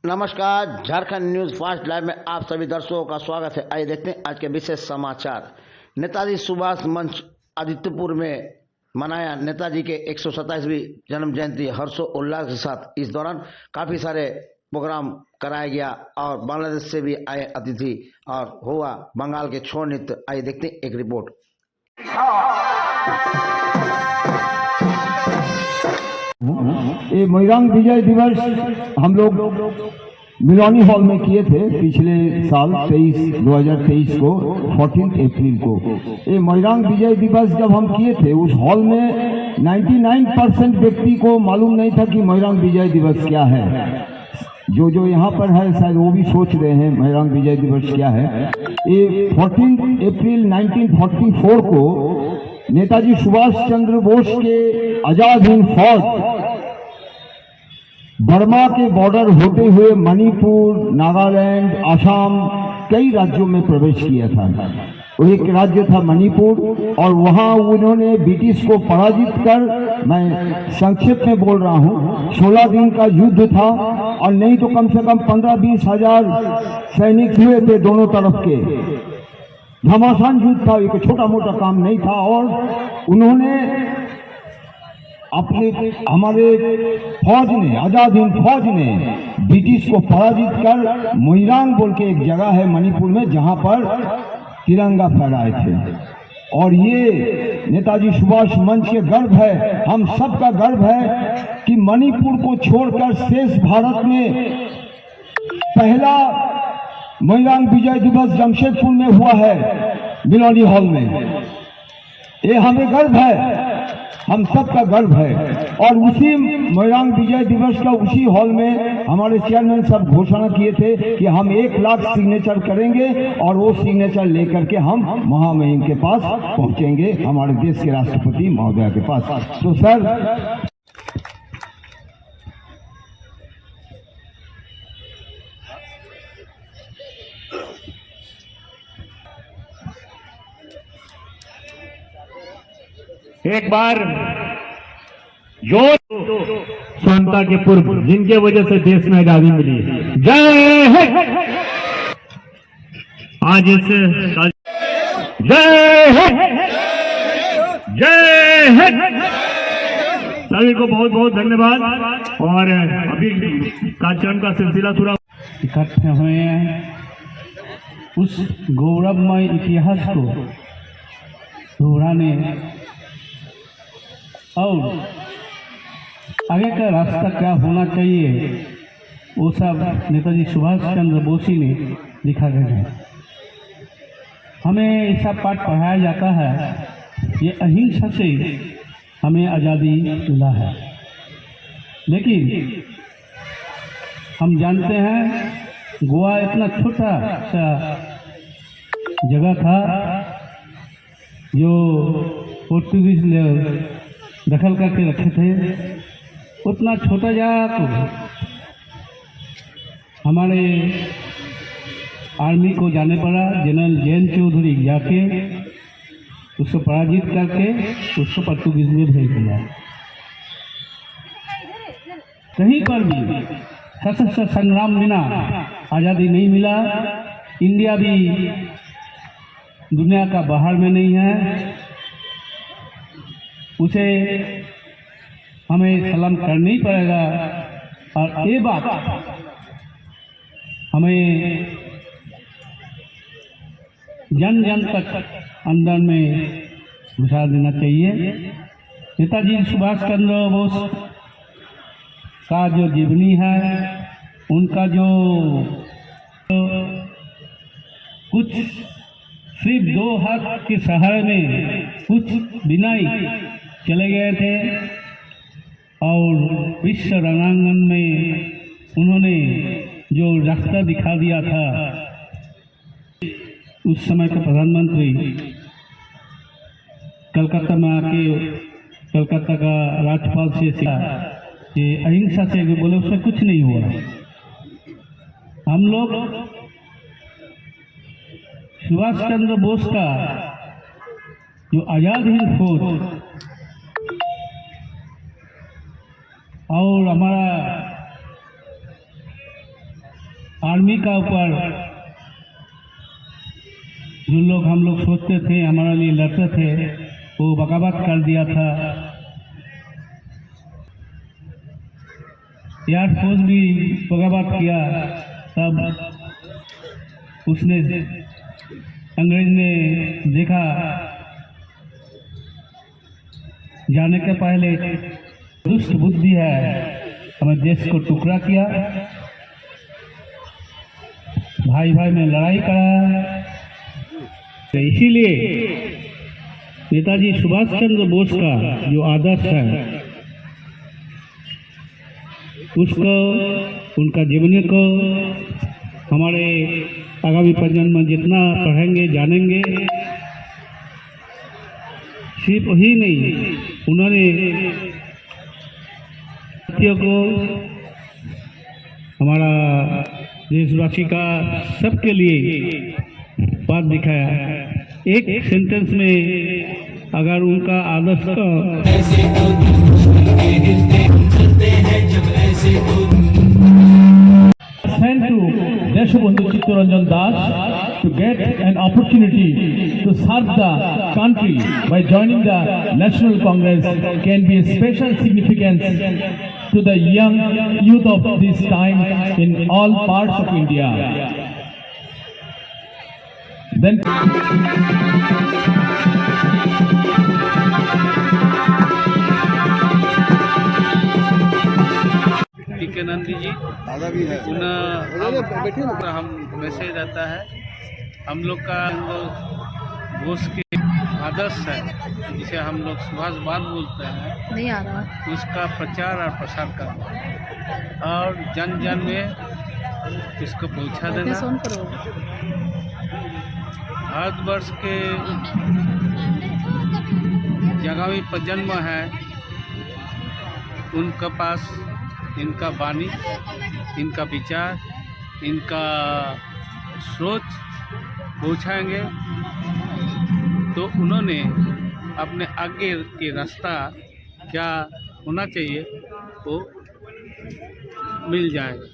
नमस्कार, Jharkhand news fast live में आप सभी दर्शकों का स्वागत है। आइए देखते हैं आज के विशेष समाचार। नेताजी सुभाष मंच आदित्यपुर में मनाया नेताजी के 127वीं जन्म जयंती हर्षोल्लास के साथ। इस दौरान काफी सारे प्रोग्राम कराया गया और बांग्लादेश से भी आए अतिथि और हुआ बंगाल के छौ नृत्य। आइए देखते हैं एक रिपोर्ट। ये मोइरांग विजय दिवस हम लोग मिलोनी हॉल में किए थे पिछले साल 2023 को 14 अप्रैल को। ये मोइरांग विजय दिवस जब हम किए थे उस हॉल में 99% व्यक्ति को मालूम नहीं था कि मोइरांग विजय दिवस क्या है। जो यहाँ पर है शायद वो भी सोच रहे हैं मोइरांग विजय दिवस क्या है। ये 14 अप्रैल 1944 को नेताजी सुभाष चंद्र बोस के आजाद हिंद फौज बर्मा के बॉर्डर होते हुए मणिपुर, नागालैंड, असम कई राज्यों में प्रवेश किया था। वो एक राज्य था मणिपुर और वहां उन्होंने ब्रिटिश को पराजित कर, मैं संक्षेप में बोल रहा हूं, 16 दिन का युद्ध था और नहीं तो कम से कम 15-20 हजार सैनिक हुए थे दोनों तरफ के। घमासान युद्ध था, एक छोटा मोटा काम नहीं था। और उन्होंने अपने हमारे फौज ने, आजाद हिंद फौज ने ब्रिटिश को पराजित कर मोइरांग बोल के एक जगह है मणिपुर में जहां पर तिरंगा फहराए थे। और ये नेताजी सुभाष मंच के गर्व है, हम सब का गर्व है कि मणिपुर को छोड़कर शेष भारत में पहला मोइरांग विजय दिवस जमशेदपुर में हुआ है, मिलोनी हॉल में। ये हमें गर्व है, हम सब का गर्व है। और उसी मोइरांग विजय दिवस का उसी हॉल में हमारे चेयरमैन साहब घोषणा किए थे कि हम 1 लाख सिग्नेचर करेंगे और वो सिग्नेचर लेकर के हम महामहिम के पास पहुंचेंगे, हमारे देश के राष्ट्रपति महोदय के पास। तो सर एक बार जो स्वतंत्रता के पूर्व जिनके वजह से देश में आजादी मिली, जय है। आज इस जय है, जय है। सभी को बहुत बहुत धन्यवाद। और अभी कार्यक्रम का सिलसिला शुरू इकट्ठे हुए हैं, उस गौरवमय इतिहास को दोहराने और आगे का रास्ता क्या होना चाहिए वो सब नेताजी सुभाष चंद्र बोस ने लिखा गया है। हमें ऐसा पाठ पढ़ाया जाता है, ये अहिंसा से हमें आज़ादी मिला है। लेकिन हम जानते हैं गोवा इतना छोटा सा जगह था जो पोर्तुगीज लोग दखल करके रखे थे। उतना छोटा जगह को हमारे आर्मी को जाने पड़ा, जनरल जैन चौधरी जाके उसको पराजित करके उसको पोर्तुगीज में भेज दिया। कहीं पर भी सशस्त्र संग्राम बिना आज़ादी नहीं मिला। इंडिया भी दुनिया का बाहर में नहीं है, उसे हमें सलाम करना ही पड़ेगा। और ये बात हमें जन जन तक अंदर में घुसा देना चाहिए। नेताजी सुभाष चंद्र बोस का जो जीवनी है, उनका जो कुछ सिर्फ 2 हाथ के सहारे में कुछ बिना ही चले गए थे और विश्व रणांगन में उन्होंने जो रास्ता दिखा दिया था, उस समय का प्रधानमंत्री कलकत्ता में आके कलकत्ता का राज्यपाल से सीखा कि अहिंसा से बोले उससे कुछ नहीं हुआ। हम लोग सुभाष चंद्र बोस का जो आज़ाद हिंद फौज और हमारा आर्मी का ऊपर जो लोग हम लोग सोचते थे हमारे लिए लड़ते थे वो बगावत कर दिया था। एयरफोर्स भी बगावत किया, तब उसने अंग्रेज ने देखा, जाने के पहले दुष्ट बुद्धि है, हमें देश को टुकड़ा किया, भाई भाई में लड़ाई कराया। तो इसीलिए नेताजी सुभाष चंद्र बोस का जो आदर्श है उसको, उनका जीवनी को हमारे आगामी प्रजन्म में जितना पढ़ेंगे जानेंगे, सिर्फ ही नहीं, उन्होंने भारतीयों को, हमारा देशवासी का सबके लिए बात दिखाया। एक सेंटेंस में अगर उनका आदर्श sent to Deshbandhu Chittaranjan Das to get an opportunity to serve the country by joining the National Congress can be a special significance to the young youth of this time in all parts of India. Then के नंदी जी हम message आता है। हम लोग का बोस के आदर्श है जिसे हम लोग सुभाष बात बोलते हैं, नहीं आ रहा, उसका प्रचार और प्रसार करना और जन जन में इसको पहुंचा देना। भारतवर्ष के आगामी प्रजन्म है, उनके पास इनका वाणी, इनका विचार, इनका सोच पहुँचाएंगे तो उन्होंने अपने आगे के रास्ता क्या होना चाहिए वो मिल जाएगा।